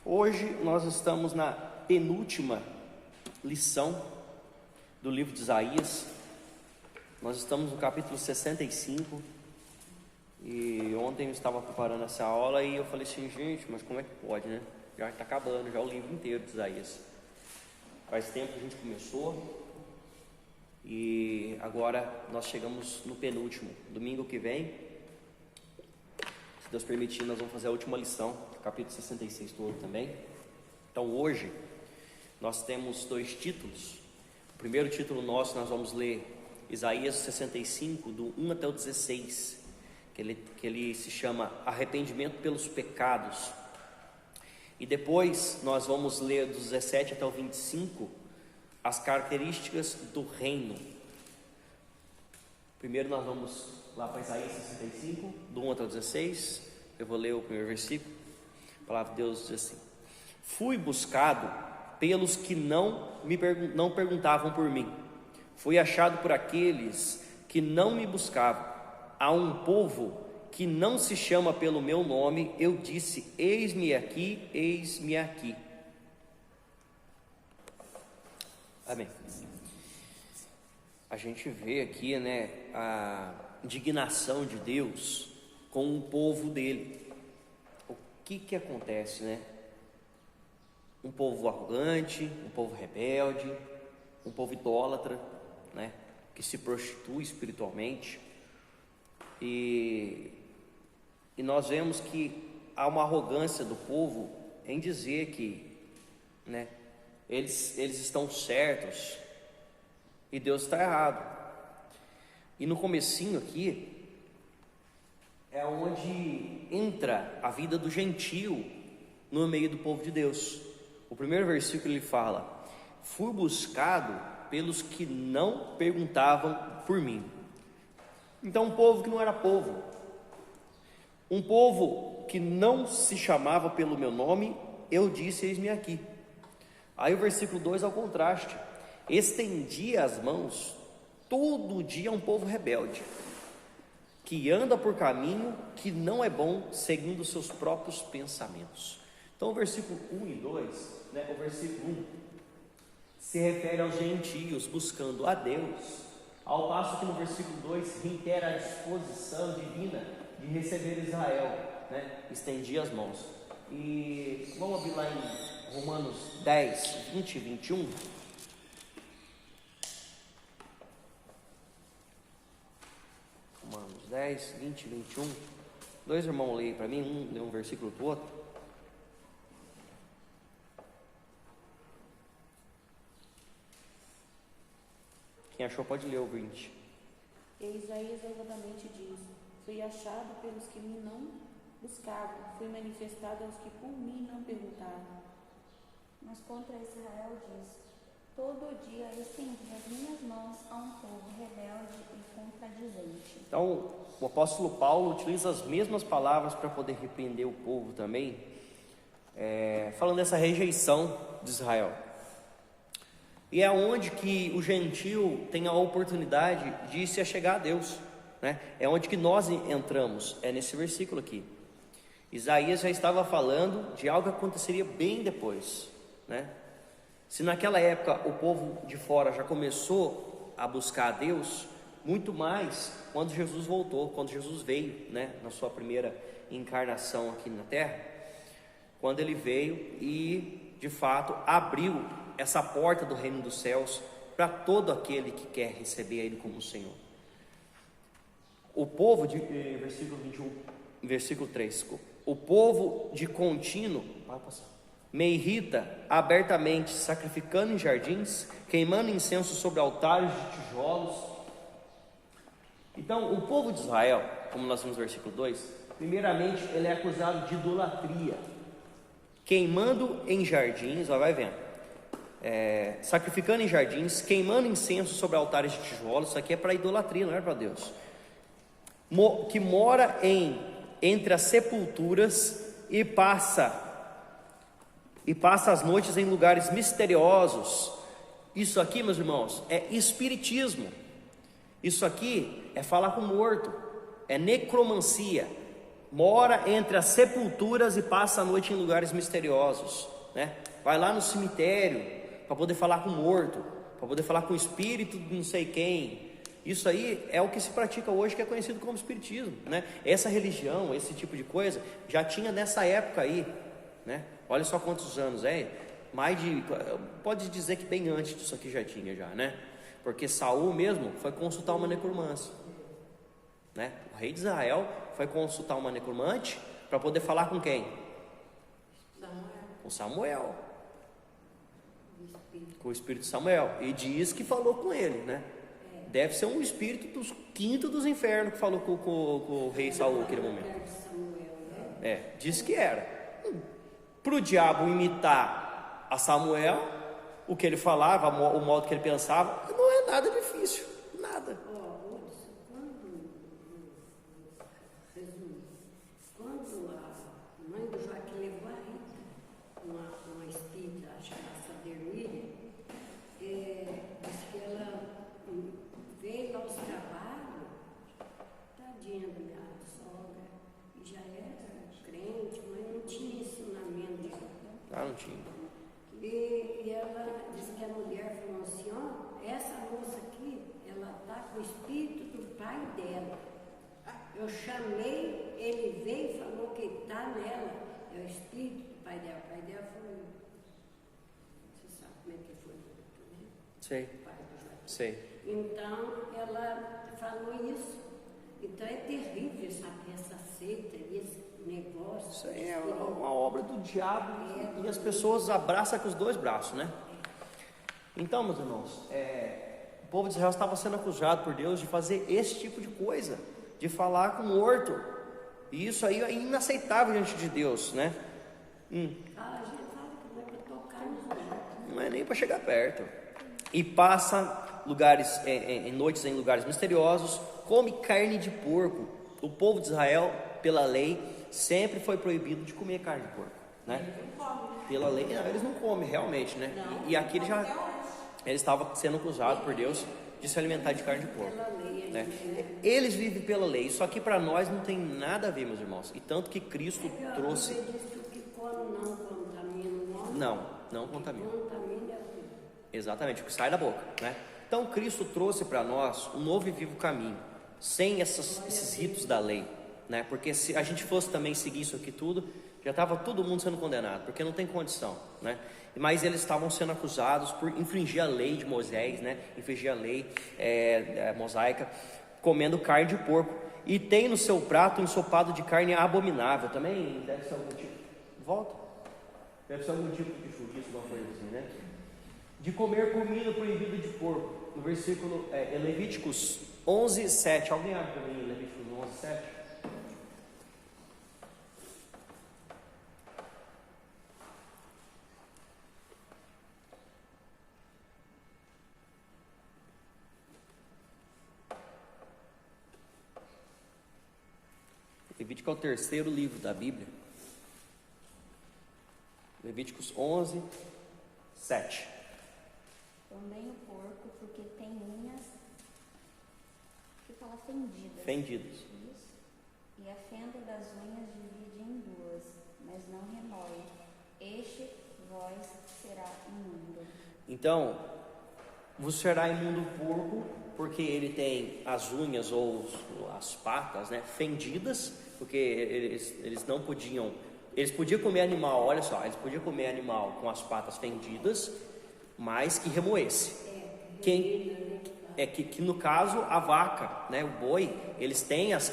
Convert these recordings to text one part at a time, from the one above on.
Hoje nós estamos na penúltima lição do livro de Isaías. Nós estamos no capítulo 65. E ontem eu estava preparando essa aula e eu falei assim, gente, mas como é que pode, né? Já está acabando, já o livro inteiro de Isaías. Faz tempo que a gente começou e agora nós chegamos no penúltimo. Domingo que vem, se Deus permitir, nós vamos fazer a última lição, capítulo 66 todo também. Então hoje nós temos dois títulos. O primeiro título nosso, nós vamos ler Isaías 65, do 1 até o 16, que ele se chama Arrependimento pelos Pecados. E depois nós vamos ler do 17 até o 25, as características do reino. Primeiro nós vamos lá para Isaías 65, do 1 até o 16. Eu vou ler o primeiro versículo. A palavra de Deus diz assim: fui buscado pelos que não perguntavam por mim. Fui achado por aqueles que não me buscavam. A um povo que não se chama pelo meu nome, eu disse: eis-me aqui, eis-me aqui. Amém. A gente vê aqui, né, a indignação de Deus com o povo dele. O que acontece, né? Um povo arrogante, um povo rebelde, um povo idólatra, né, que se prostitui espiritualmente. E nós vemos que há uma arrogância do povo em dizer que, né, eles estão certos e Deus está errado. E no comecinho aqui é onde entra a vida do gentio no meio do povo de Deus. O primeiro versículo ele fala: fui buscado pelos que não perguntavam por mim. Então, um povo que não era povo, um povo que não se chamava pelo meu nome, eu disse: eis-me aqui. Aí o versículo 2 é o contraste: estendi as mãos. Todo dia um povo rebelde, que anda por caminho que não é bom, segundo os seus próprios pensamentos. Então o versículo 1 e 2, né, o versículo 1 se refere aos gentios buscando a Deus, ao passo que no versículo 2 reitera a disposição divina de receber Israel, né? Estendi as mãos. E vamos abrir lá em Romanos 10, 20 e 21. Romanos 10, 20 e 21. Dois irmãos leem para mim, um lê um versículo para o outro. Quem achou pode ler o 20. E Isaías ousadamente diz: fui achado pelos que me não buscavam, fui manifestado aos que por mim não perguntavam. Mas contra Israel diz: todo dia estendi as minhas mãos a um povo rebelde e contradizente. Então, o apóstolo Paulo utiliza as mesmas palavras para poder repreender o povo também, falando dessa rejeição de Israel. E é onde que o gentio tem a oportunidade de se achegar a Deus, né? É onde que nós entramos, é nesse versículo aqui. Isaías já estava falando de algo que aconteceria bem depois, né? Se naquela época o povo de fora já começou a buscar a Deus, muito mais quando Jesus voltou, quando Jesus veio, né, na sua primeira encarnação aqui na terra, quando ele veio e de fato abriu essa porta do reino dos céus para todo aquele que quer receber ele como Senhor. O povo de versículo 21, versículo 3, desculpa. O povo de contínuo me irrita abertamente, sacrificando em jardins, queimando incenso sobre altares de tijolos. Então, o povo de Israel, como nós vimos no versículo 2, primeiramente ele é acusado de idolatria, queimando em jardins, ó, vai vendo, sacrificando em jardins, queimando incenso sobre altares de tijolos. Isso aqui é para idolatria, não é para Deus. Que mora entre as sepulturas e passa as noites em lugares misteriosos. Isso aqui, meus irmãos, é espiritismo. Isso aqui é falar com o morto, é necromancia. mora entre as sepulturas e passa a noite em lugares misteriosos, né? Vai lá no cemitério para poder falar com o morto, para poder falar com o espírito de não sei quem. Isso aí é o que se pratica hoje, que é conhecido como espiritismo, né? Essa religião, esse tipo de coisa, já tinha nessa época aí, né? Olha só quantos anos, pode dizer que bem antes disso aqui já tinha já, né? Porque Saul mesmo foi consultar uma necromância, né? O rei de Israel foi consultar uma necromante para poder falar com quem? Com Samuel. Com o espírito de Samuel. E diz que falou com ele, né? Deve ser um espírito dos quinto dos infernos que falou com o rei Saul naquele momento. Diz que era. Para o diabo imitar a Samuel, o que ele falava, o modo que ele pensava, não é nada difícil, nada. Quando a mãe do Joaquim levou a Rita, uma espírita chamada Sadermília, disse que ela veio aos trabalhos, tadinha da minha sogra, e já era crente, mas não tinha ensinamento de Não tinha. E ela disse que a mulher falou assim, essa moça aqui, ela está com o espírito do pai dela. Eu chamei, ele veio e falou que está nela, é o espírito do pai dela. O pai dela foi, você sabe como é que foi, né? Sei. O pai do Joaquim. Sei. Então, ela falou isso. Então, é terrível essa seita e esse negócio. Isso aí é uma obra do diabo e as pessoas abraçam com os dois braços, né? Então, meus irmãos, o povo de Israel estava sendo acusado por Deus de fazer esse tipo de coisa, de falar com o morto. E isso aí é inaceitável diante de Deus, né? A gente fala que não é para tocar nos outros. Não é nem para chegar perto. E passa em noites em lugares misteriosos, come carne de porco. O povo de Israel, pela lei, sempre foi proibido de comer carne de porco, né? Pela lei, não, eles não comem realmente, né? E aqui eles estavam sendo acusados por Deus de se alimentar de carne de porco, né? Eles vivem pela lei. Isso aqui para nós não tem nada a ver, meus irmãos. E tanto que Cristo trouxe. Você disse que o que come não contamina o homem. Não contamina. Contamina é o quê? Exatamente, o que sai da boca, né? Então Cristo trouxe para nós um novo e vivo caminho, sem esses ritos da lei, né? Porque se a gente fosse também seguir isso aqui tudo, já estava todo mundo sendo condenado, porque não tem condição, né? Mas eles estavam sendo acusados por infringir a lei de Moisés, né? Infringir a lei mosaica, comendo carne de porco. E tem no seu prato um ensopado de carne abominável. Também deve ser algum tipo. Volta. Deve ser algum tipo de chudiço, alguma coisa assim, né? De comer comida proibida de porco. No versículo Levíticos 11, 7. Alguém abre para mim Levíticos 11, 7? Levítico é o terceiro livro da Bíblia. Levíticos 11, 7. Também o porco, porque tem unhas, que fala fendidas. Fendidas. Isso. E a fenda das unhas divide em duas, mas não remói. Este vós será imundo. Então, vos será imundo o porco, porque ele tem as unhas ou as patas, né, fendidas, porque eles não podiam, eles podiam comer animal, olha só, eles podiam comer animal com as patas fendidas, mas que remoesse. Que no caso a vaca, né, o boi, eles têm as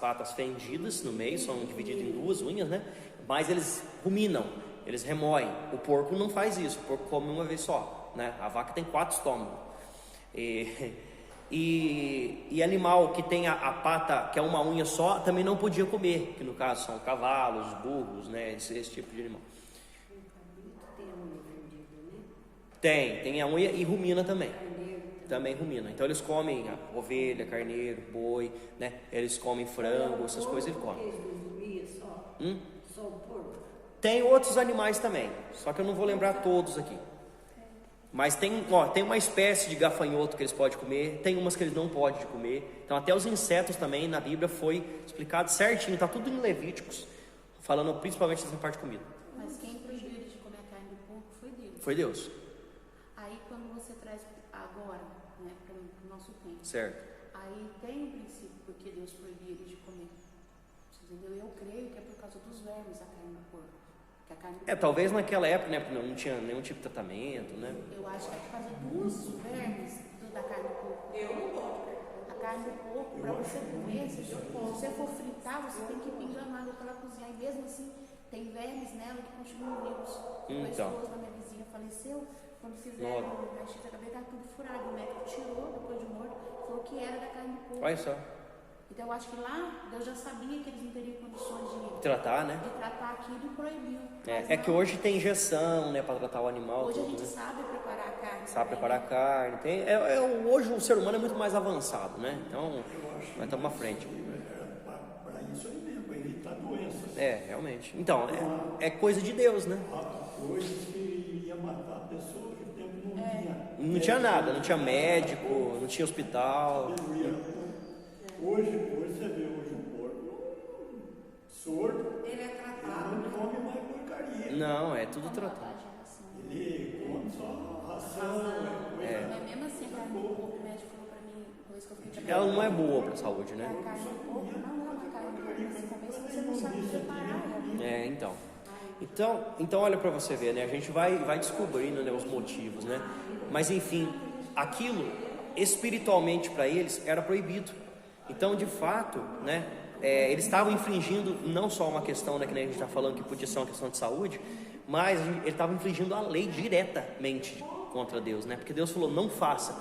patas fendidas no meio, são divididas em duas unhas, né, mas eles ruminam, eles remoem. O porco não faz isso, o porco come uma vez só, né? A vaca tem 4 estômagos. E animal que tem a pata, que é uma unha só, também não podia comer, que no caso são cavalos, burros, né? Esse tipo de animal. Tem a unha e rumina também. Também rumina. Então eles comem a ovelha, carneiro, boi, né? Eles comem frango, essas coisas eles comem. Tem outros animais também, só que eu não vou lembrar todos aqui. Mas tem uma espécie de gafanhoto que eles podem comer, tem umas que eles não podem comer. Então até os insetos também na Bíblia foi explicado certinho, está tudo em Levíticos, falando principalmente dessa parte de comida. Mas quem proibiu eles de comer a carne do porco foi Deus. Foi Deus, Aí quando você traz agora, né, para o nosso tempo, certo? aí tem um princípio porque Deus proibiu eles de comer. Você entendeu? Eu creio que é por causa dos vermes a carne do porco. Que a carne do porco, Talvez naquela época, né, não tinha nenhum tipo de tratamento, né? eu acho que é por causa dos vermes da carne do porco. Eu não gosto. A carne do porco, para você comer, se você for fritar, você tem que pingar na água para ela cozinhar. E mesmo assim, tem vermes nela que continuam vivos. A esposa da minha vizinha faleceu, quando fizeram o raio-x da cabeça, estava tudo furado. O médico tirou, depois de morto, falou que era da carne do porco. Olha só, Então eu acho que lá Deus já sabia que eles não teriam condições tratar, né? de tratar aquilo e proibiu. Mas É que não, hoje tem injeção, né, para tratar o animal, hoje a tudo, gente né? sabe preparar a carne. Sabe também, preparar né? carne, hoje o ser humano é muito mais avançado, né? Então, vai estar uma frente. Para isso aí mesmo, para evitar doenças. Realmente. Então, é coisa de Deus, né? Coisas que ia matar a pessoa que o tempo não tinha. Não tinha nada, não tinha médico, não tinha hospital. Hoje você vê um porco surdo, Ele é tratado, ele não come mais porcaria. Não, é tudo tratado. Ele come só ração, Mas mesmo assim, a carne do porco, o médico falou pra mim, depois que eu fiquei Ela não é boa para a saúde, né? a carne do porco não é uma carne do porco, talvez você não sabe preparar ela. Então olha para você ver, né? A gente vai descobrindo, né, os motivos, né? Mas enfim, aquilo espiritualmente para eles era proibido. Então, de fato, né, eles estavam infringindo não só uma questão, né, que nem a gente está falando que podia ser uma questão de saúde, mas ele estava infringindo a lei diretamente contra Deus, né? Porque Deus falou, não faça.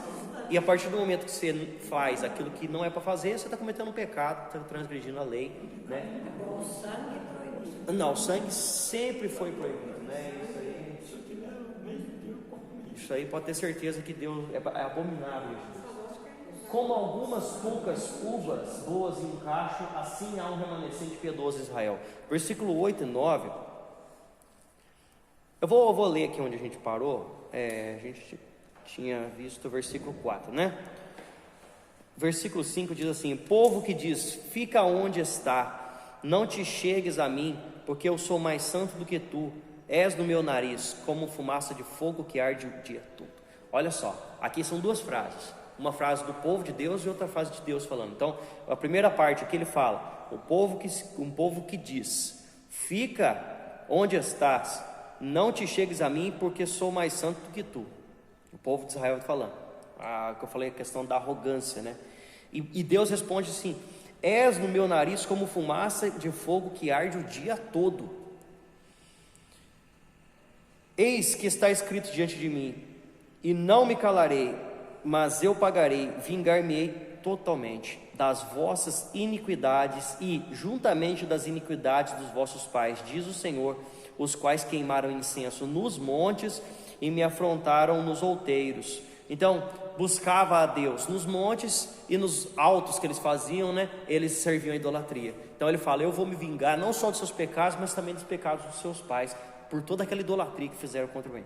E a partir do momento que você faz aquilo que não é para fazer, você está cometendo um pecado, está transgredindo a lei, né? o sangue é proibido. Não, o sangue sempre foi proibido, né? Isso aí pode ter certeza que Deus é abominável. Como algumas poucas uvas boas encaixam, assim há um remanescente piedoso em Israel. Versículo 8 e 9. Eu vou ler aqui onde a gente parou. A gente tinha visto o versículo 4, né? Versículo 5 diz assim: povo que diz, fica onde está, não te chegues a mim, porque eu sou mais santo do que tu, és no meu nariz, como fumaça de fogo que arde o dia todo. Olha só, aqui são duas frases, uma frase do povo de Deus e outra frase de Deus falando. Então, a primeira parte aqui ele fala, um povo que diz, fica onde estás, não te chegues a mim, porque sou mais santo do que tu. O povo de Israel está falando, que eu falei, a questão da arrogância, né? E Deus responde assim: és no meu nariz como fumaça de fogo que arde o dia todo. Eis que está escrito diante de mim, e não me calarei, mas eu pagarei, vingar-me-ei totalmente das vossas iniquidades e juntamente das iniquidades dos vossos pais, diz o Senhor, os quais queimaram incenso nos montes e me afrontaram nos outeiros. Então, buscava a Deus nos montes e nos altos que eles faziam, né? Eles serviam a idolatria. Então ele fala, eu vou me vingar não só dos seus pecados, mas também dos pecados dos seus pais, por toda aquela idolatria que fizeram contra mim.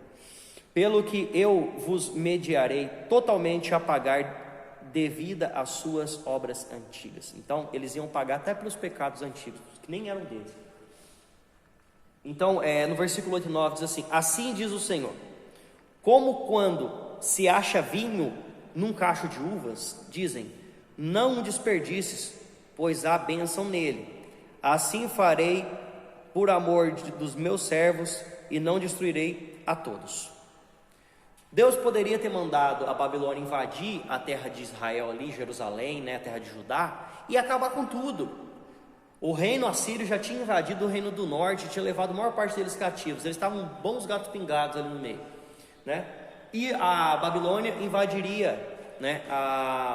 Pelo que eu vos mediarei totalmente a pagar devida às suas obras antigas. Então eles iam pagar até pelos pecados antigos, que nem eram deles. Então no versículo 8 e 9 diz assim: assim diz o Senhor, como quando se acha vinho num cacho de uvas, dizem, não o desperdices, pois há bênção nele. Assim farei por amor dos meus servos e não destruirei a todos. Deus poderia ter mandado a Babilônia invadir a terra de Israel ali, Jerusalém, né, a terra de Judá, e acabar com tudo. O reino assírio já tinha invadido o reino do norte, tinha levado a maior parte deles cativos. Eles estavam bons gatos pingados ali no meio, né? E a Babilônia invadiria, né,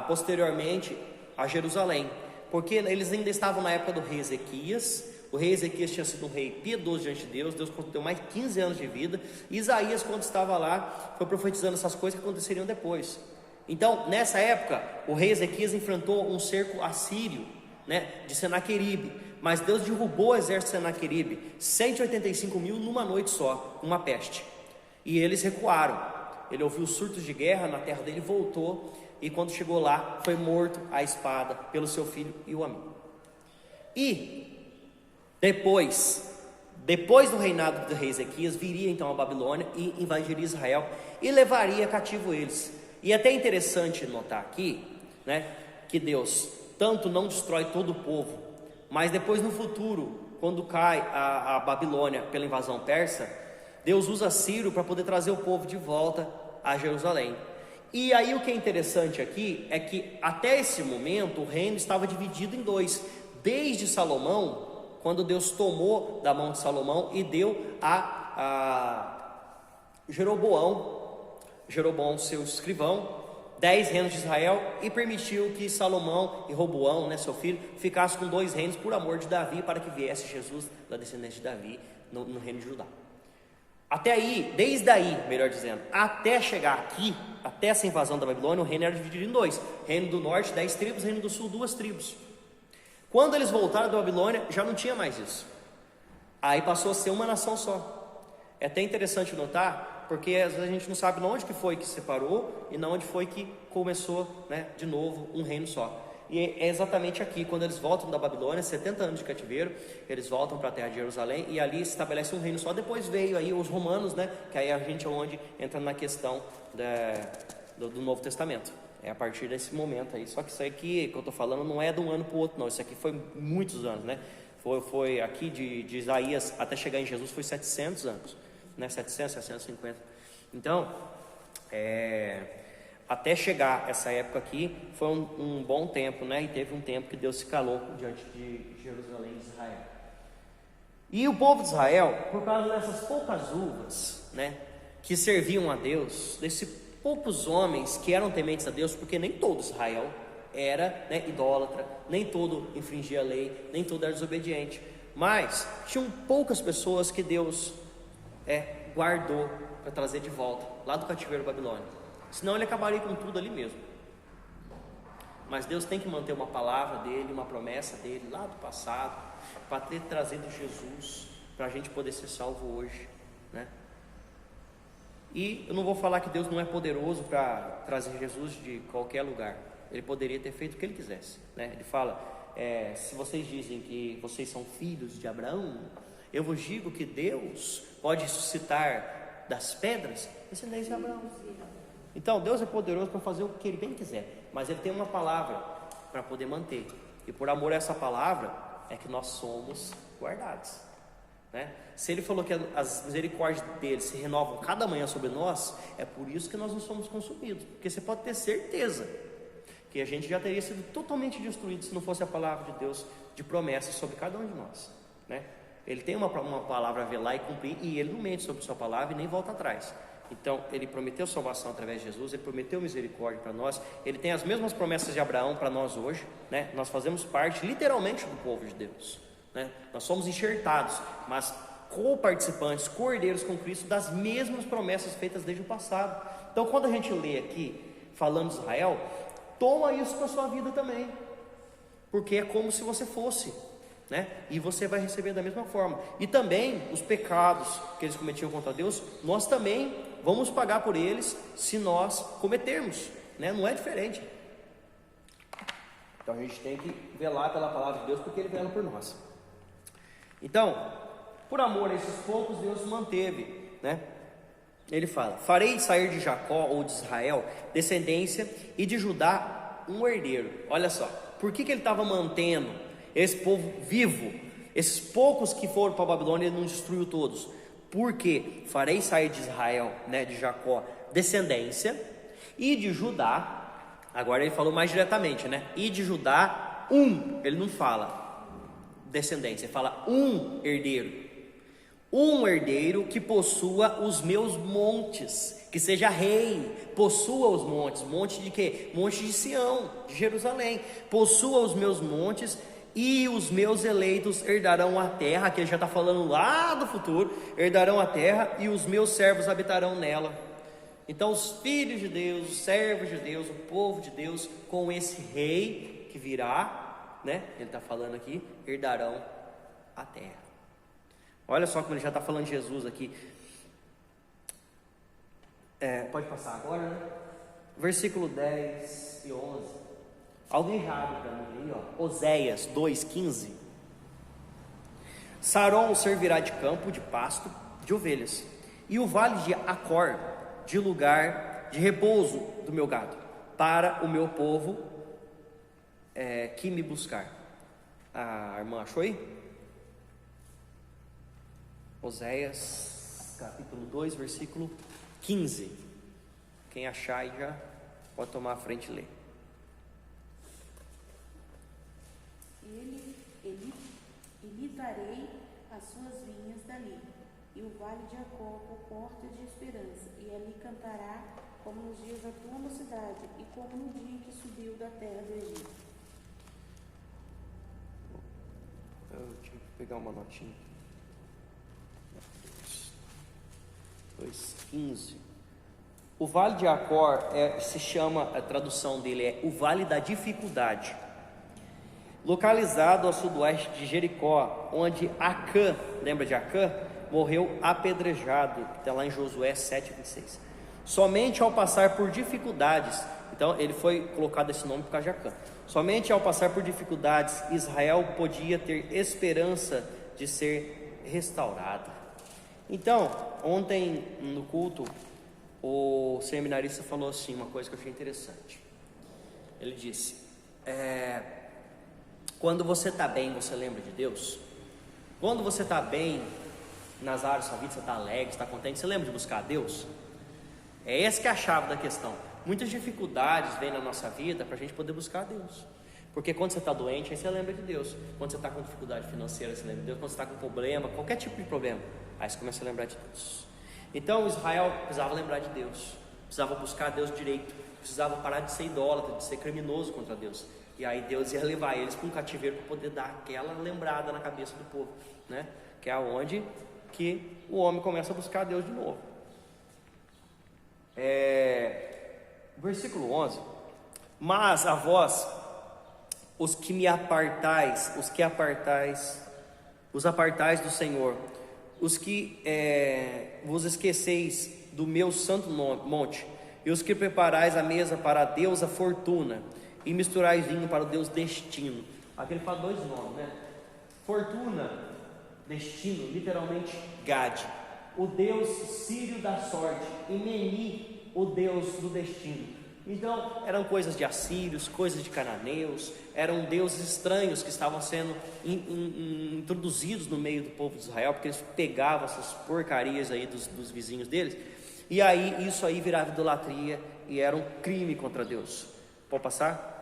posteriormente a Jerusalém, porque eles ainda estavam na época do rei Ezequias. O rei Ezequias tinha sido um rei piedoso diante de Deus, Deus concedeu mais 15 anos de vida. E Isaías, quando estava lá, foi profetizando essas coisas que aconteceriam depois. Então, nessa época, o rei Ezequias enfrentou um cerco assírio, né, de Senaqueribe, mas Deus derrubou o exército de Senaqueribe, 185 mil numa noite só, uma peste, e eles recuaram. ele ouviu surtos de guerra na terra dele, voltou, e quando chegou lá, foi morto à espada pelo seu filho e o amigo. E depois do reinado do rei Ezequias, viria então a Babilônia e invadiria Israel e levaria cativo eles. E é até interessante notar aqui, né, que Deus tanto não destrói todo o povo, mas depois no futuro, quando cai a Babilônia pela invasão persa, Deus usa Ciro para poder trazer o povo de volta a Jerusalém. E aí o que é interessante aqui é que até esse momento o reino estava dividido em dois, desde Salomão, quando Deus tomou da mão de Salomão e deu a Jeroboão, seu escrivão, 10 reinos de Israel, e permitiu que Salomão e Roboão, né, seu filho, ficassem com 2 reinos por amor de Davi, para que viesse Jesus da descendência de Davi no reino de Judá. Até aí, desde aí, melhor dizendo, até chegar aqui, até essa invasão da Babilônia, o reino era dividido em 2: reino do norte, 10 tribos, reino do sul, 2 tribos. Quando eles voltaram da Babilônia, já não tinha mais isso. Aí passou a ser uma nação só. É até interessante notar, porque às vezes a gente não sabe onde que foi que separou e onde foi que começou, né, de novo um reino só. E é exatamente aqui, quando eles voltam da Babilônia, 70 anos de cativeiro, eles voltam para a terra de Jerusalém e ali se estabelece um reino só. Depois veio aí os romanos, né, que aí a gente é onde entra na questão do Novo Testamento. É a partir desse momento aí. Só que isso aqui que eu estou falando não é de um ano para o outro, não. Isso aqui foi muitos anos, né? Foi aqui de Isaías até chegar em Jesus, foi 700 anos, né? 700, 750. Então, até chegar essa época aqui, foi um bom tempo, né? E teve um tempo que Deus se calou diante de Jerusalém e Israel. E o povo de Israel, por causa dessas poucas uvas, né, que serviam a Deus, desses poucos homens que eram tementes a Deus, porque nem todo Israel era, né, idólatra, nem todo infringia a lei, nem todo era desobediente, mas tinham poucas pessoas que Deus guardou para trazer de volta lá do cativeiro babilônico, senão ele acabaria com tudo ali mesmo. Mas Deus tem que manter uma palavra dele, uma promessa dele lá do passado, para ter trazido Jesus para a gente poder ser salvo hoje, né? E eu não vou falar que Deus não é poderoso para trazer Jesus de qualquer lugar. Ele poderia ter feito o que ele quisesse, né? Ele fala, se vocês dizem que vocês são filhos de Abraão, eu vos digo que Deus pode ressuscitar das pedras descendentes de Abraão. Então Deus é poderoso para fazer o que ele bem quiser, mas ele tem uma palavra para poder manter, e por amor a essa palavra é que nós somos guardados, né? Se ele falou que as misericórdias dele se renovam cada manhã sobre nós, é por isso que nós não somos consumidos, porque você pode ter certeza que a gente já teria sido totalmente destruído se não fosse a palavra de Deus de promessa sobre cada um de nós, né? Ele tem uma palavra a velar e cumprir, e ele não mente sobre sua palavra e nem volta atrás. Então ele prometeu salvação através de Jesus, ele prometeu misericórdia para nós, ele tem as mesmas promessas de Abraão para nós hoje, né? Nós fazemos parte literalmente do povo de Deus, né? Nós somos enxertados, mas co-participantes, co-herdeiros com Cristo das mesmas promessas feitas desde o passado. Então quando a gente lê aqui falando de Israel, toma isso para a sua vida também, porque é como se você fosse, né? E você vai receber da mesma forma. E também os pecados que eles cometiam contra Deus, nós também vamos pagar por eles se nós cometermos, né? Não é diferente. Então a gente tem que velar pela palavra de Deus, porque ele vela por nós. Então, por amor a esses poucos, Deus manteve, né? Ele fala, farei sair de Jacó ou de Israel descendência, e de Judá um herdeiro. Olha só, por que ele estava mantendo esse povo vivo? Esses poucos que foram para a Babilônia, ele não destruiu todos. Porque farei sair de Israel, né, de Jacó, descendência, e de Judá, agora ele falou mais diretamente, né? E de Judá ele não fala descendência, ele fala um herdeiro que possua os meus montes, que seja rei, possua os montes. Monte de quê? Monte de Sião, de Jerusalém. Possua os meus montes, e os meus eleitos herdarão a terra. Aqui ele já está falando lá do futuro. Herdarão a terra, e os meus servos habitarão nela. Então os filhos de Deus, os servos de Deus, o povo de Deus, com esse rei que virá, né? Ele está falando aqui, herdarão a terra. Olha só como ele já está falando de Jesus aqui. Pode passar agora, né? Versículo 10 e 11. Alguém já abre para mim aí, ó. Oséias 2:15. Saron servirá de campo de pasto de ovelhas, e o vale de Acor de lugar de repouso do meu gado, para o meu povo que me buscar. A irmã achou aí? Oséias capítulo 2, versículo 15. Quem achar aí já pode tomar a frente e ler. E lhe darei as suas vinhas dali, e o vale de Acor por porta de esperança, e ali cantará como nos dias da tua mocidade, e como no dia em que subiu da terra do Egito. Eu tinha que pegar uma notinha. 2:15. O vale de Acor se chama, a tradução dele é o vale da dificuldade, localizado ao sudoeste de Jericó, onde Acã, lembra de Acã? Morreu apedrejado, está lá em Josué 7:26. Somente ao passar por dificuldades, então ele foi colocado esse nome por causa de Acã. Somente ao passar por dificuldades, Israel podia ter esperança de ser restaurada. Então, ontem no culto, o seminarista falou assim, uma coisa que eu achei interessante. Ele disse: quando você está bem, você lembra de Deus? Quando você está bem nas áreas da sua vida, você está alegre, está contente, você lembra de buscar a Deus? É essa que é a chave da questão. Muitas dificuldades vêm na nossa vida para a gente poder buscar a Deus. Porque quando você está doente, aí você lembra de Deus. Quando você está com dificuldade financeira, você lembra de Deus. Quando você está com problema, qualquer tipo de problema, aí você começa a lembrar de Deus. Então Israel precisava lembrar de Deus, precisava buscar a Deus direito, precisava parar de ser idólatra, de ser criminoso contra Deus. E aí Deus ia levar eles para um cativeiro para poder dar aquela lembrada na cabeça do povo, né? Que é onde que o homem começa a buscar a Deus de novo. Versículo 11. Mas a vós, os que me apartais, os apartais do Senhor, os que vos esqueceis do meu santo monte, e os que preparais a mesa para a deusa Fortuna, e misturais vinho para o Deus Destino. Aqui ele fala dois nomes, né? Fortuna, Destino, literalmente Gade, o Deus sírio da sorte, e Meni, o Deus do destino. Então eram coisas de assírios, coisas de cananeus, eram deuses estranhos que estavam sendo introduzidos no meio do povo de Israel, porque eles pegavam essas porcarias aí dos vizinhos deles, e aí isso aí virava idolatria e era um crime contra Deus. Pode passar?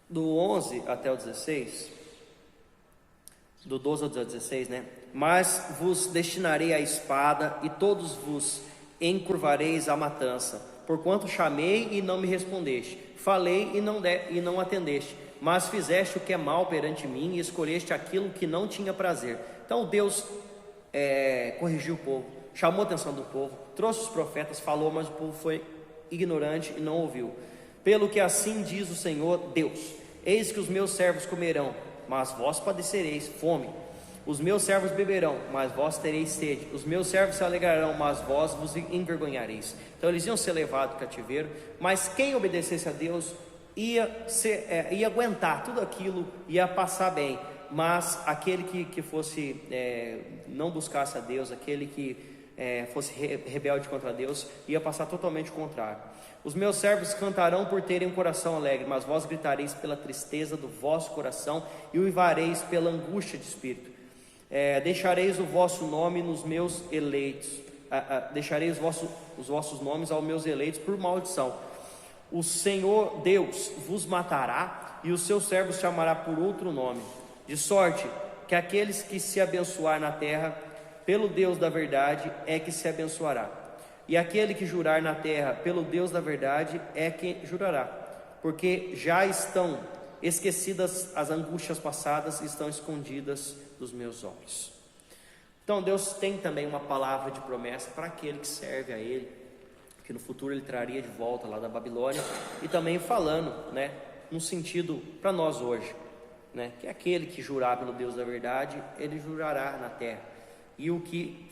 Do 11 até o 16, do 12 ao 16, né? Mas vos destinarei a espada, e todos vos encurvareis à matança, porquanto chamei e não me respondeste, falei e não atendeste, mas fizeste o que é mal perante mim, e escolheste aquilo que não tinha prazer. Então Deus corrigiu o povo, chamou a atenção do povo, trouxe os profetas, falou, mas o povo foi ignorante e não ouviu. Pelo que assim diz o Senhor Deus: eis que os meus servos comerão, mas vós padecereis fome. Os meus servos beberão, mas vós tereis sede. Os meus servos se alegrarão, mas vós vos envergonhareis. Então eles iam ser levados ao cativeiro, mas quem obedecesse a Deus ia aguentar tudo aquilo, ia passar bem. Mas aquele que fosse não buscasse a Deus, aquele que fosse rebelde contra Deus, ia passar totalmente o contrário. Os meus servos cantarão por terem um coração alegre, mas vós gritareis pela tristeza do vosso coração e uivareis pela angústia de espírito. Deixareis o vosso nome nos meus eleitos, deixareis os vossos nomes aos meus eleitos por maldição. O Senhor Deus vos matará, e os seus servos chamará por outro nome, de sorte que aqueles que se abençoar na terra pelo Deus da verdade é que se abençoará, e aquele que jurar na terra pelo Deus da verdade é que jurará, porque já estão esquecidas as angústias passadas, estão escondidas dos meus olhos. Então Deus tem também uma palavra de promessa para aquele que serve a Ele, que no futuro Ele traria de volta lá da Babilônia, e também falando, né, no sentido para nós hoje. né? Que é aquele que jurar pelo Deus da verdade, ele jurará na terra. E o que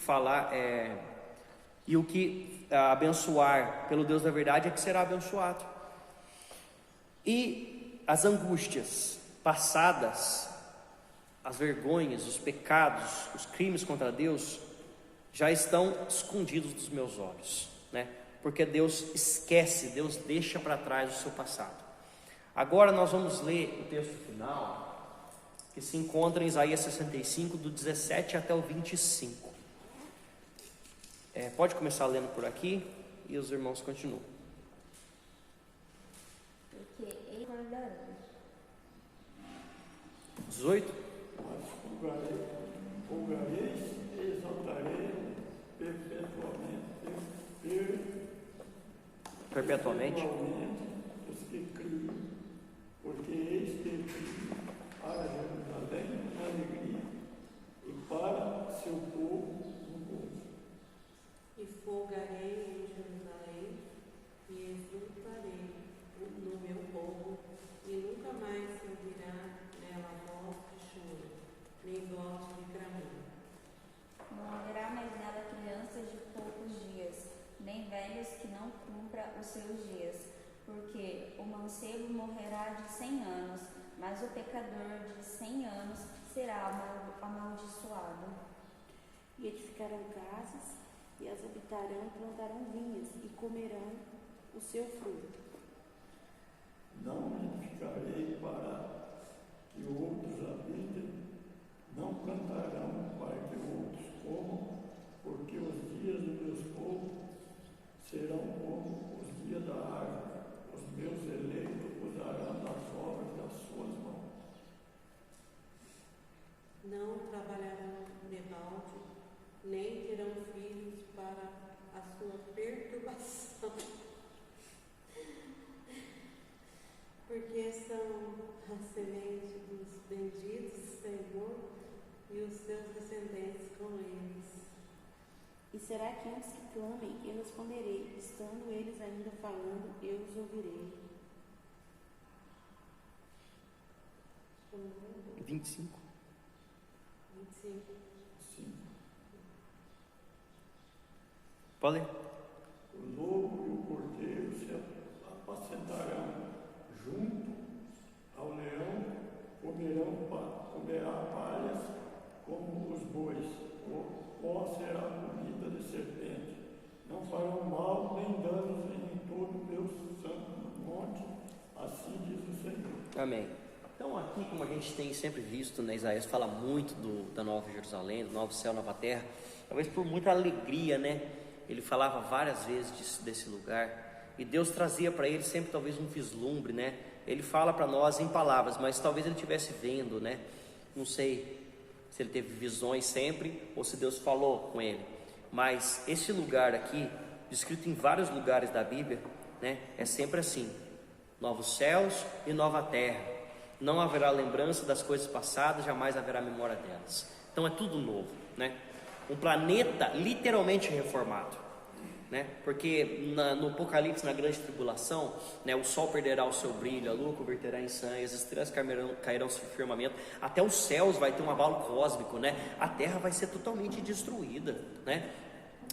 abençoar pelo Deus da verdade é que será abençoado. E as angústias passadas, as vergonhas, os pecados, os crimes contra Deus já estão escondidos dos meus olhos, né? Porque Deus esquece, Deus deixa para trás o seu passado. Agora nós vamos ler o texto final, que se encontra em Isaías 65, do 17 até o 25. Pode começar lendo por aqui e os irmãos continuam. Porque ele acordará. 18. Mas julgareis e exaltarei perpetuamente os que criam, porque eis que criam para Jerusalém uma alegria e para seu povo um gozo. E folgarei em Jerusalém e exultarei no meu povo, e nunca mais se ouvirá nela voz de choro, nem voz de clamor. Não haverá mais nela crianças de poucos dias, nem velhos que não cumpra os seus dias, porque o mancebo morrerá de 100 anos, mas o pecador de 100 anos será amaldiçoado. E edificarão casas, e as habitarão, e plantarão vinhas, e comerão o seu fruto. Não edificarei para que outros habitem, não plantarão para que outros comam, porque os dias do meu povo serão como os dias da árvore, os meus eleitos usarão das obras das suas mãos. Não trabalharão de balde, nem terão filhos para a sua perturbação, porque são a semente dos benditos do Senhor e os seus descendentes com eles. E será que antes que clamem, eu responderei, estando eles ainda falando, eu os ouvirei. 25. 25. Sim. Pode ler. O lobo e o cordeiro se apacentarão junto ao leão, comerá palhas como os bois, o pó será comida de serpente. Não farão mal nem danos em todo o meu santo monte, assim diz o Senhor. Amém. Então aqui, como a gente tem sempre visto, né, Isaías fala muito da Nova Jerusalém, do novo céu, nova terra, talvez por muita alegria, né? Ele falava várias vezes desse lugar, e Deus trazia para ele sempre talvez um vislumbre, né? Ele fala para nós em palavras, mas talvez ele estivesse vendo, né? Não sei se ele teve visões sempre, ou se Deus falou com ele, mas esse lugar aqui, descrito em vários lugares da Bíblia, né? É sempre assim, novos céus e nova terra. Não haverá lembrança das coisas passadas, jamais haverá memória delas. Então é tudo novo, né? Um planeta literalmente reformado, né? Porque no Apocalipse, na grande tribulação, né, o sol perderá o seu brilho, a lua converterá em sangue, as estrelas cairão no firmamento, até os céus vai ter um abalo cósmico, né? A terra vai ser totalmente destruída, né?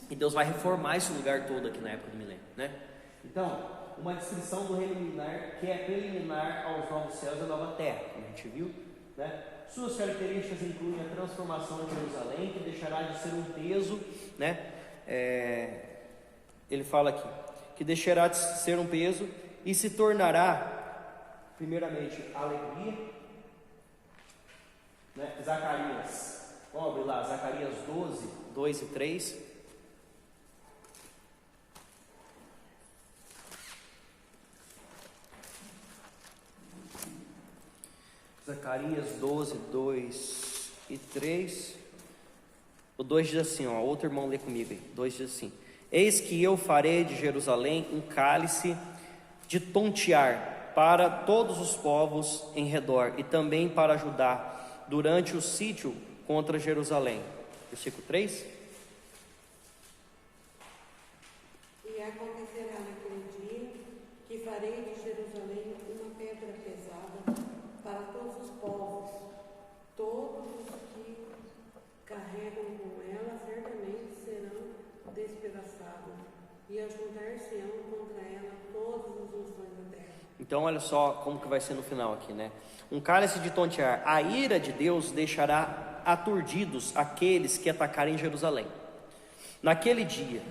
E Deus vai reformar esse lugar todo aqui na época do milênio, né? Então, uma descrição do reino milenar que é preliminar aos novos céus e à nova terra, como a gente viu, né? Suas características incluem a transformação de Jerusalém, que deixará de ser um peso, né? Ele fala aqui, que deixará de ser um peso e se tornará, primeiramente, alegria, né? Zacarias, vamos abrir lá, Zacarias 12, 2 e 3. Zacarias 12, 2 e 3. O 2 diz assim, ó, outro irmão lê comigo aí. 2 diz assim: eis que eu farei de Jerusalém um cálice de tontear para todos os povos em redor, e também para Judá, durante o sítio contra Jerusalém. Versículo 3. E acontecerá naquele dia que farei de Jerusalém uma pedra pesada para todos os povos, carregam com ela, certamente serão despedaçados, e ajuntar-se-ão contra ela todas as nações da terra. Então olha só como que vai ser no final aqui, né? Um cálice de tontear. A ira de Deus deixará aturdidos aqueles que atacarem Jerusalém. Naquele dia,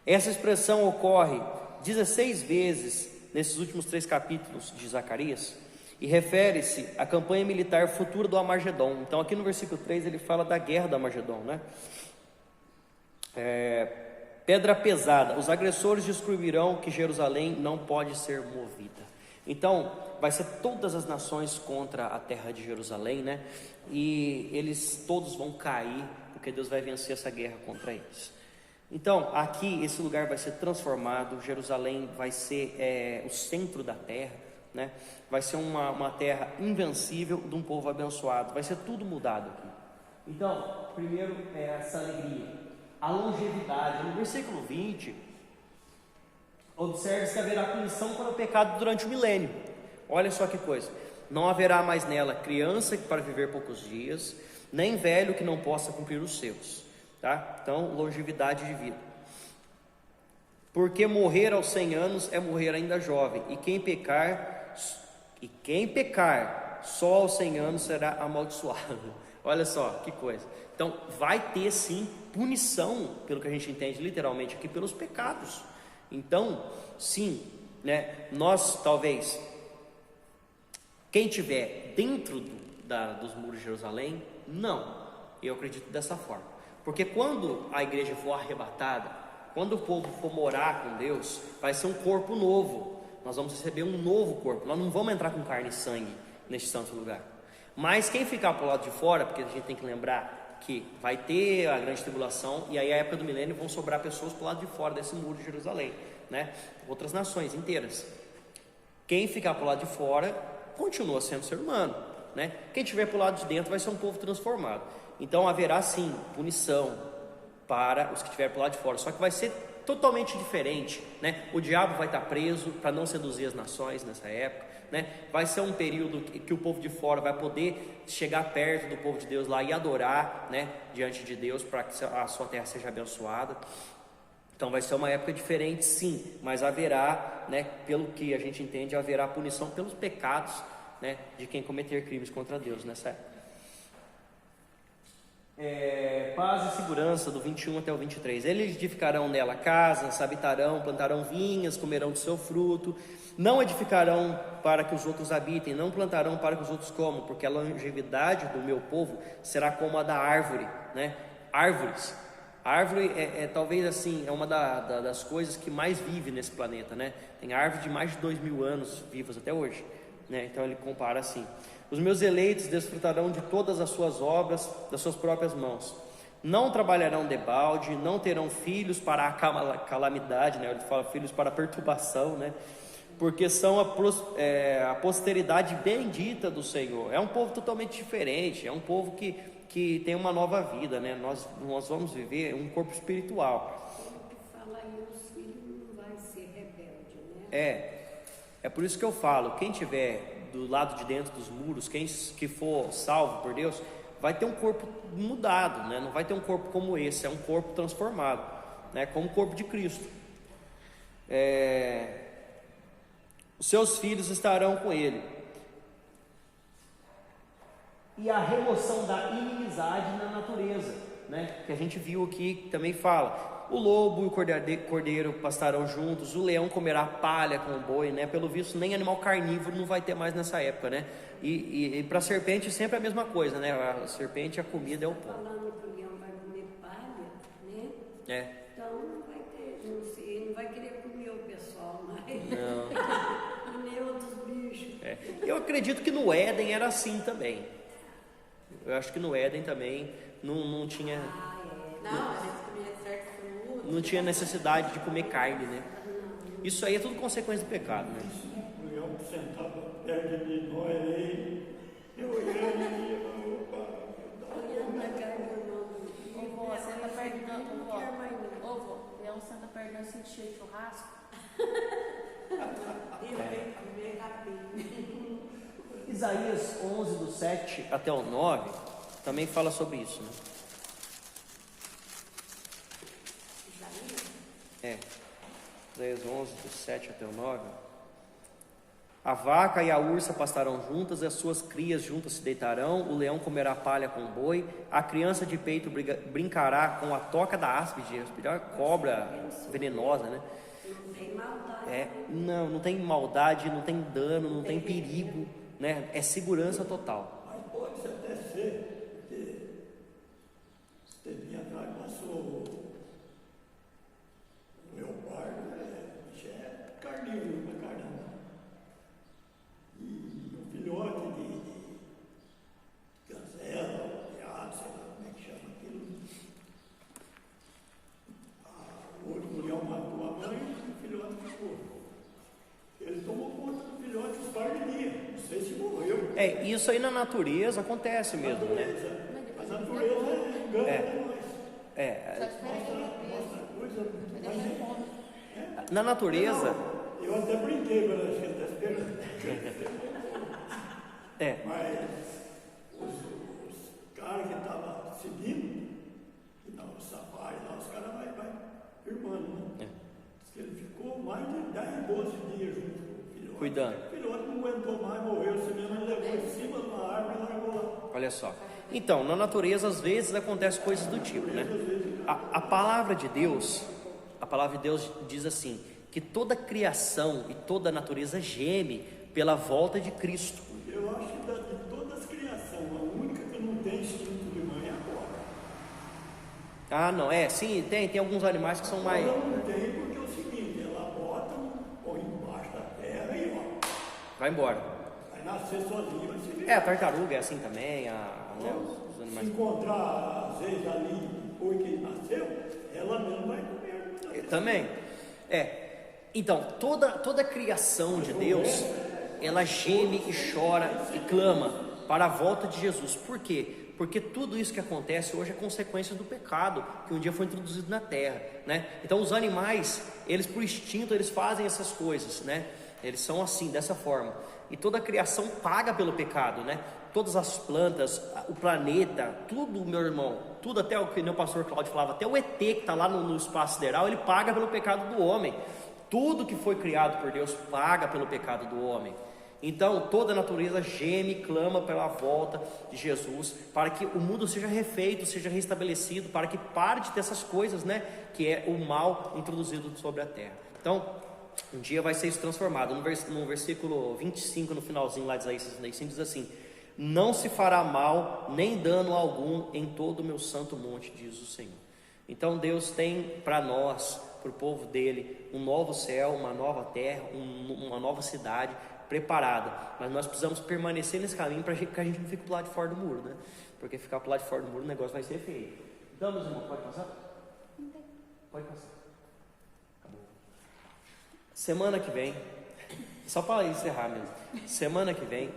essa expressão ocorre 16 vezes nesses últimos 3 capítulos de Zacarias, e refere-se à campanha militar futura do Armagedon. Então aqui no versículo 3 ele fala da guerra do Armagedon, né? Pedra pesada, os agressores descobrirão que Jerusalém não pode ser movida. Então vai ser todas as nações contra a terra de Jerusalém, né? E eles todos vão cair, porque Deus vai vencer essa guerra contra eles. Então aqui esse lugar vai ser transformado, Jerusalém vai ser o centro da terra, né? Vai ser uma terra invencível de um povo abençoado, vai ser tudo mudado aqui. Então, primeiro é essa alegria, a longevidade. No versículo 20, observe que haverá punição para o pecado durante o milênio. Olha só que coisa, não haverá mais nela criança para viver poucos dias, nem velho que não possa cumprir os seus, tá? Então, longevidade de vida. Porque morrer aos 100 anos é morrer ainda jovem, e quem pecar só aos 100 anos será amaldiçoado. Olha só que coisa. Então vai ter sim punição, pelo que a gente entende literalmente aqui, pelos pecados. Então sim, né, nós talvez, quem tiver dentro dos muros de Jerusalém, não, eu acredito dessa forma, porque quando a igreja for arrebatada, quando o povo for morar com Deus, vai ser um corpo novo. Nós vamos receber um novo corpo. Nós não vamos entrar com carne e sangue neste santo lugar. Mas quem ficar para o lado de fora, porque a gente tem que lembrar que vai ter a grande tribulação, e aí a época do milênio vão sobrar pessoas para o lado de fora desse muro de Jerusalém, né? Outras nações inteiras. Quem ficar para o lado de fora continua sendo ser humano, né? Quem estiver para o lado de dentro vai ser um povo transformado. Então haverá sim punição para os que estiverem para o lado de fora, só que vai ser totalmente diferente, né? O diabo vai estar preso para não seduzir as nações nessa época, né? Vai ser um período que o povo de fora vai poder chegar perto do povo de Deus lá e adorar, né, diante de Deus, para que a sua terra seja abençoada. Então vai ser uma época diferente, sim, mas haverá, né, pelo que a gente entende, haverá punição pelos pecados, né, de quem cometer crimes contra Deus nessa época. Paz e segurança, do 21 até o 23. Eles edificarão nela casas, habitarão, plantarão vinhas, comerão do seu fruto. Não edificarão para que os outros habitem, não plantarão para que os outros comam, porque a longevidade do meu povo será como a da árvore, né? Árvores. Árvore talvez assim, é uma das coisas que mais vive nesse planeta, né? Tem árvore de mais de 2000 anos vivas até hoje, né? Então ele compara assim: os meus eleitos desfrutarão de todas as suas obras, das suas próprias mãos. Não trabalharão debalde, não terão filhos para a calamidade, né? Ele fala filhos para a perturbação, né? Porque são a posteridade bendita do Senhor. É um povo totalmente diferente, é um povo que tem uma nova vida, né? Nós vamos viver um corpo espiritual. Ele que fala aí, os filhos não vai ser rebelde, né? É por isso que eu falo, quem tiver do lado de dentro dos muros, quem que for salvo por Deus, vai ter um corpo mudado, né? Não vai ter um corpo como esse, é um corpo transformado, né? Como o corpo de Cristo. Os seus filhos estarão com ele, e a remoção da inimizade na natureza, né? Que a gente viu aqui, que também fala: o lobo e o cordeiro pastarão juntos, o leão comerá palha com o boi, né? Pelo visto, nem animal carnívoro não vai ter mais nessa época, né? E para a serpente sempre é a mesma coisa, né? A serpente, a comida é o pão. Falando que o leão vai comer palha, né? Então não vai ter, ele não vai querer comer o pessoal mais. Não. E nem outros bichos. Eu acredito que no Éden era assim também. Eu acho que no Éden também não tinha... Não, a gente comia certo fruto. Não tinha necessidade de comer carne, né? Isso aí é tudo consequência do pecado, né? O leão sentava perto de mim, não era ele. Eu olhando e ia, opa, Olhando a cara do irmão do Ô, vô, senta perto do não quer mais não. Ô, vô, Leão senta perto do nosso cheio de churrasco. Eu venho comer capim. Isaías 11, do 7 até o 9, também fala sobre isso, né? Isaías 11, do 7 até o 9. A vaca e a ursa pastarão juntas, e as suas crias juntas se deitarão, o leão comerá palha com o boi, a criança de peito brincará com a toca da áspide, a é cobra venenosa, né? Não tem maldade. Não tem maldade, não tem dano, não tem perigo, né? É segurança total. Mas pode até ser, porque você vinha atrás, passou o leopardo, bicho é carnívoro pra caramba. E o filhote de gazela, veado, sei lá como é que chama aquilo. O outro leão matou a mãe e o filhote ficou. Ele tomou conta do filhote uns par de dias. Não sei se morreu. Isso aí na natureza acontece mesmo, né? A natureza engana nós. Mostra coisa. Na natureza, Eu até brinquei quando a gente está esperando. Mas os caras que estavam seguindo, que estavam no safari lá, os caras vai firmando, né? Diz que ele ficou mais de 10, 12 dias junto com o filhote. Cuidando. O filhote não aguentou mais, morreu. Você mesmo ele levou em cima de uma árvore e largou lá. olha só. Então, na natureza, às vezes acontecem coisas do tipo, né? A palavra de Deus diz assim, que toda criação e toda a natureza geme pela volta de Cristo. Eu acho que de todas as criações, a única que não tem instinto de mãe é a cobra. Não, sim, tem alguns animais que são mais... Ela não tem porque é o seguinte, ela bota, põe embaixo da terra e ó, Vai embora. vai nascer sozinha, vai se virar. A tartaruga é assim também, né, os Se animais... encontrar, às vezes, ali, depois que nasceu, ela mesmo vai comer. Muitas vezes. Também. Então, toda a criação de Deus, ela geme e chora e clama para a volta de Jesus. Por quê? Porque tudo isso que acontece hoje é consequência do pecado que um dia foi introduzido na terra, né? Então os animais, eles por instinto, eles fazem essas coisas, né? Eles são assim, dessa forma. E toda a criação paga pelo pecado, né? Todas as plantas, o planeta, tudo, meu irmão, tudo, até o que o pastor Cláudio falava, até o ET que está lá no espaço sideral, ele paga pelo pecado do homem. Tudo que foi criado por Deus paga pelo pecado do homem. Então toda a natureza geme e clama pela volta de Jesus, para que o mundo seja refeito, seja restabelecido, para que pare de ter essas coisas, né? Que é o mal introduzido sobre a terra. Então, um dia vai ser isso transformado. No versículo 25, no finalzinho lá de Isaías 65, diz assim: não se fará mal, nem dano algum em todo o meu santo monte, diz o Senhor. Então Deus tem para nós, para o povo dele, um novo céu, uma nova terra, uma nova cidade preparada, mas nós precisamos permanecer nesse caminho para que a gente não fique do lado de fora do muro, né? Porque ficar do lado de fora do muro, o negócio vai ser feio. Então, meus irmãos, pode passar? Pode passar. Acabou. Semana que vem, só para encerrar mesmo, semana que vem,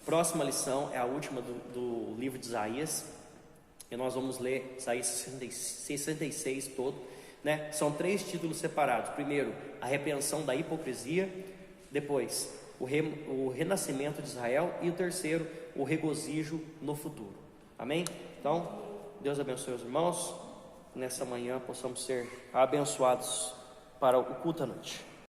próxima lição é a última do livro de Isaías, e nós vamos ler Isaías 66 todo, né? São 3 títulos separados. Primeiro, a repreensão da hipocrisia. Depois, o renascimento de Israel. E o terceiro, o regozijo no futuro. Amém? Então, Deus abençoe os irmãos. Nessa manhã possamos ser abençoados para o culto à noite.